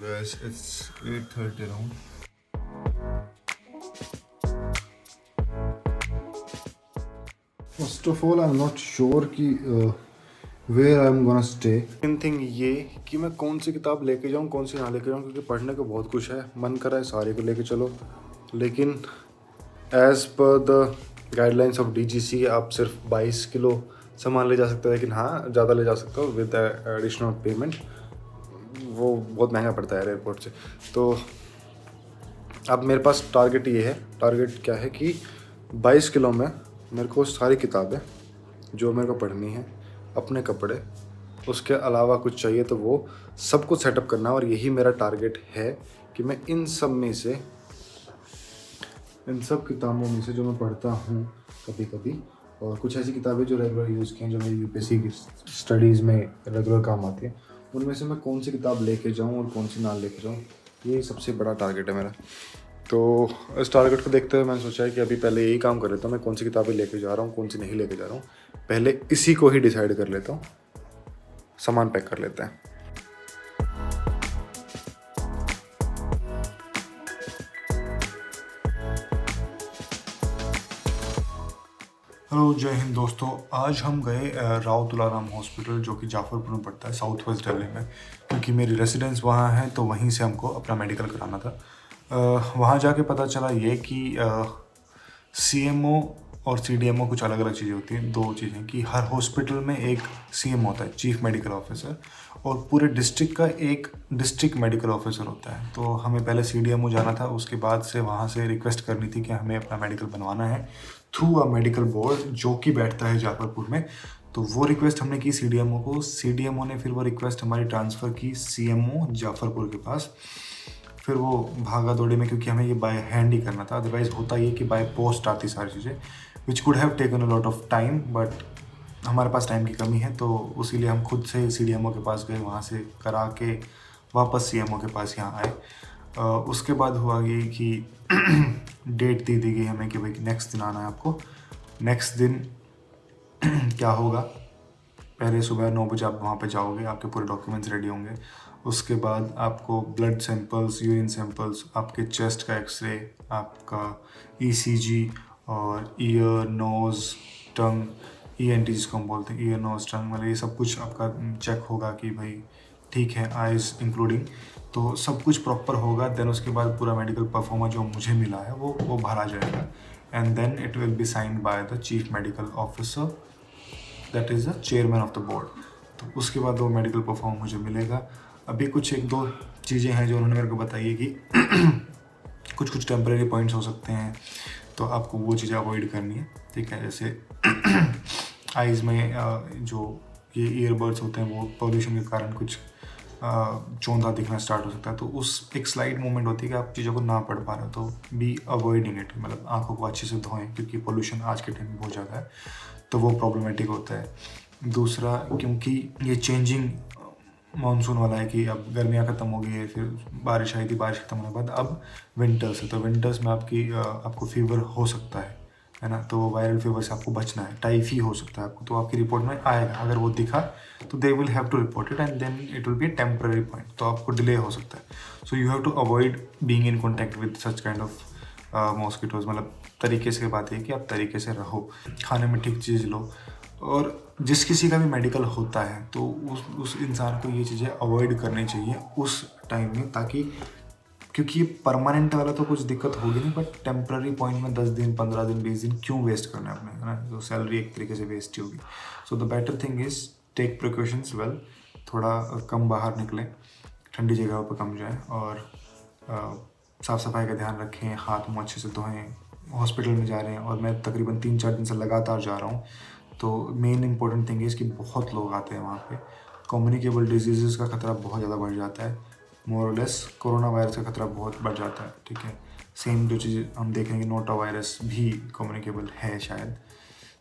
Guys, it's 8:30 around. First of all, I'm not sure कि where I'm gonna stay. Main thing ये कि मैं कौन सी किताब लेके जाऊँ, कौन सी ना लेके जाऊँ, क्योंकि पढ़ने को बहुत कुछ है, मन कर रहा है सारे को लेके चलो, लेकिन as per the guidelines of DGC आप सिर्फ 22 किलो सामान ले जा सकते हो, लेकिन हाँ ज़्यादा ले जा सकते हो विद एडिशनल पेमेंट। वो बहुत महंगा पड़ता है एयरपोर्ट से। तो अब मेरे पास टारगेट ये है, टारगेट क्या है कि 22 किलो में मेरे को सारी किताबें जो मेरे को पढ़नी है, अपने कपड़े, उसके अलावा कुछ चाहिए तो वो सब कुछ सेटअप करना है। और यही मेरा टारगेट है कि मैं इन सब किताबों में से जो मैं पढ़ता हूँ कभी कभी, और कुछ ऐसी किताबें जो रेगुलर यूज़ की हैं, जो मेरी यूपीएससी की स्टडीज़ में रेगुलर काम आती हैं, उनमें से मैं कौन सी किताब लेके जाऊँ और कौन सी ना लेके जाऊँ, ये सबसे बड़ा टारगेट है मेरा। तो इस टारगेट को देखते हुए मैंने सोचा है कि अभी पहले यही काम कर लेता हूँ, मैं कौन सी किताबें लेके जा रहा हूँ, कौन सी नहीं लेके जा रहा हूँ, पहले इसी को ही डिसाइड कर लेता हूँ, सामान पैक कर लेते हैं। हेलो, जय हिंद दोस्तों। आज हम गए राव तुलाराम हॉस्पिटल, जो कि जाफरपुर में पड़ता है, साउथ वेस्ट दिल्ली में, क्योंकि मेरी रेसिडेंस वहाँ है, तो वहीं से हमको अपना मेडिकल कराना था। वहाँ जाके पता चला ये कि CMO और CDMO कुछ अलग अलग चीज़ें होती हैं। दो चीज़ें कि हर हॉस्पिटल में एक CM होता है, चीफ मेडिकल ऑफिसर, और पूरे डिस्ट्रिक्ट का एक डिस्ट्रिक्ट मेडिकल ऑफिसर होता है। तो हमें पहले CDMO जाना था, उसके बाद से वहाँ से रिक्वेस्ट करनी थी कि हमें अपना मेडिकल बनवाना है थ्रू अ मेडिकल बोर्ड, जो कि बैठता है जाफरपुर में। तो वो रिक्वेस्ट हमने की CDMO को, CDMO ने फिर वो रिक्वेस्ट हमारी ट्रांसफ़र की CMO जाफरपुर के पास। फिर वो भागा दौड़ी में, क्योंकि हमें ये बाय हैंड ही करना था, अदरवाइज़ होता ये कि बाय पोस्ट आती सारी चीज़ें, which could have taken a lot of time, but हमारे पास टाइम की कमी है, तो इसीलिए हम खुद से CDMO के पास गए, वहाँ से करा के वापस CMO के पास यहाँ आए। उसके बाद हुआ ये कि डेट दी गई हमें कि भाई नेक्स्ट दिन आना है आपको। नेक्स्ट दिन क्या होगा, पहले सुबह 9 बजे आप वहाँ पे जाओगे, आपके पूरे डॉक्यूमेंट्स रेडी होंगे। उसके बाद आपको ब्लड सैंपल्स, यूरिन सैंपल्स, आपके चेस्ट का एक्सरे, आपका ECG, और ईयर, नोज़, टंग, ENT जिसको हम बोलते हैं, ईयर, नोज़, टंग, मतलब ये सब कुछ आपका चेक होगा कि भाई ठीक है, आइज़ इंक्लूडिंग, तो सब कुछ प्रॉपर होगा। देन उसके बाद पूरा मेडिकल परफॉर्मा जो मुझे मिला है वो भरा जाएगा, and then it will be signed by the chief medical officer, that is the chairman of the board. तो उसके बाद वो मेडिकल परफॉर्म मुझे मिलेगा। अभी कुछ एक दो चीज़ें हैं जो उन्होंने मेरे को बताई है कि कुछ टेम्परेरी पॉइंट्स हो सकते हैं, तो आपको वो चीज़ें अवॉइड करनी है, ठीक है। जैसे आइज़ में जो ये ईयरबड्स होते हैं, वो पोल्यूशन के कारण कुछ चौंधा दिखना स्टार्ट हो सकता है, तो उस एक स्लाइड मूवमेंट होती है कि आप चीज़ों को ना पढ़ पा रहे हो, तो बी अवॉइडिंग इट, मतलब आंखों को अच्छे से धोएं, क्योंकि पोल्यूशन आज के टाइम में बहुत ज़्यादा है, तो वो प्रॉब्लमेटिक होता है। दूसरा, क्योंकि ये चेंजिंग मानसून वाला है कि अब गर्मियाँ ख़त्म हो गई है, फिर बारिश आई थी, बारिश ख़त्म होने के बाद अब विंटर्स है, तो विंटर्स में आपको फीवर हो सकता है ना, तो वायरल फीवर से आपको बचना है। टाइफी हो सकता है आपको, तो आपकी रिपोर्ट में आएगा, अगर वो दिखा तो they will have to report it, and then it will be a temporary point, तो आपको डिले हो सकता है। So you have to avoid being in contact with such kind of mosquitoes, मतलब तरीके से बात है कि आप तरीके से रहो, खाने में ठीक चीज़ लो, और जिस किसी का भी मेडिकल होता है तो उस इंसान को ये चीज़ें अवॉइड करनी चाहिए उस टाइम में, ताकि, क्योंकि ये परमानेंट वाला तो कुछ दिक्कत होगी नहीं, बट टेम्प्ररी पॉइंट में 10 दिन, 15 दिन, 20 दिन क्यों वेस्ट करना है अपने, है ना, तो सैलरी एक तरीके से वेस्ट ही होगी। So the better thing is take precautions well, थोड़ा कम बाहर निकलें, ठंडी जगहों पर कम जाएं, और साफ़ सफाई का ध्यान रखें, हाथ मुँह अच्छे से धोएं। हॉस्पिटल में जा रहे हैं और मैं तकरीबन 3-4 दिन से लगातार जा रहा हूँ, तो मेन इंपॉर्टेंट थिंग इज़ कि बहुत लोग आते हैं वहाँ पे, कम्युनिकेबल डिजीज़ का खतरा बहुत ज़्यादा बढ़ जाता है, मोर और लेस कोरोना वायरस का खतरा बहुत बढ़ जाता है, ठीक है। सेम जो चीज़ हम देखेंगे, नोटा वायरस भी कम्युनिकेबल है शायद,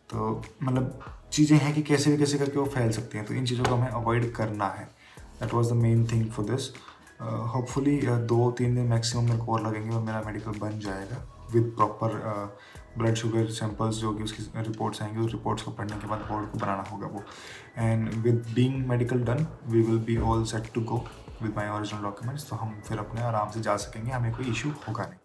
तो मतलब चीज़ें हैं कि कैसे भी कैसे करके वो फैल सकती हैं, तो इन चीज़ों को हमें अवॉइड करना है। That was the main thing for this. Hopefully 2-3 दिन मैक्सिमम मेरे को और लगेंगे और मेरा मेडिकल बन जाएगा with proper blood sugar samples जो कि उसकी रिपोर्ट्स आएंगी, उस रिपोर्ट्स को पढ़ने के बाद बोर्ड को बनाना होगा वो। And with being medical done we will be all set to go with my original documents. तो हम फिर अपने आराम से जा सकेंगे, हमें कोई इशू होगा नहीं।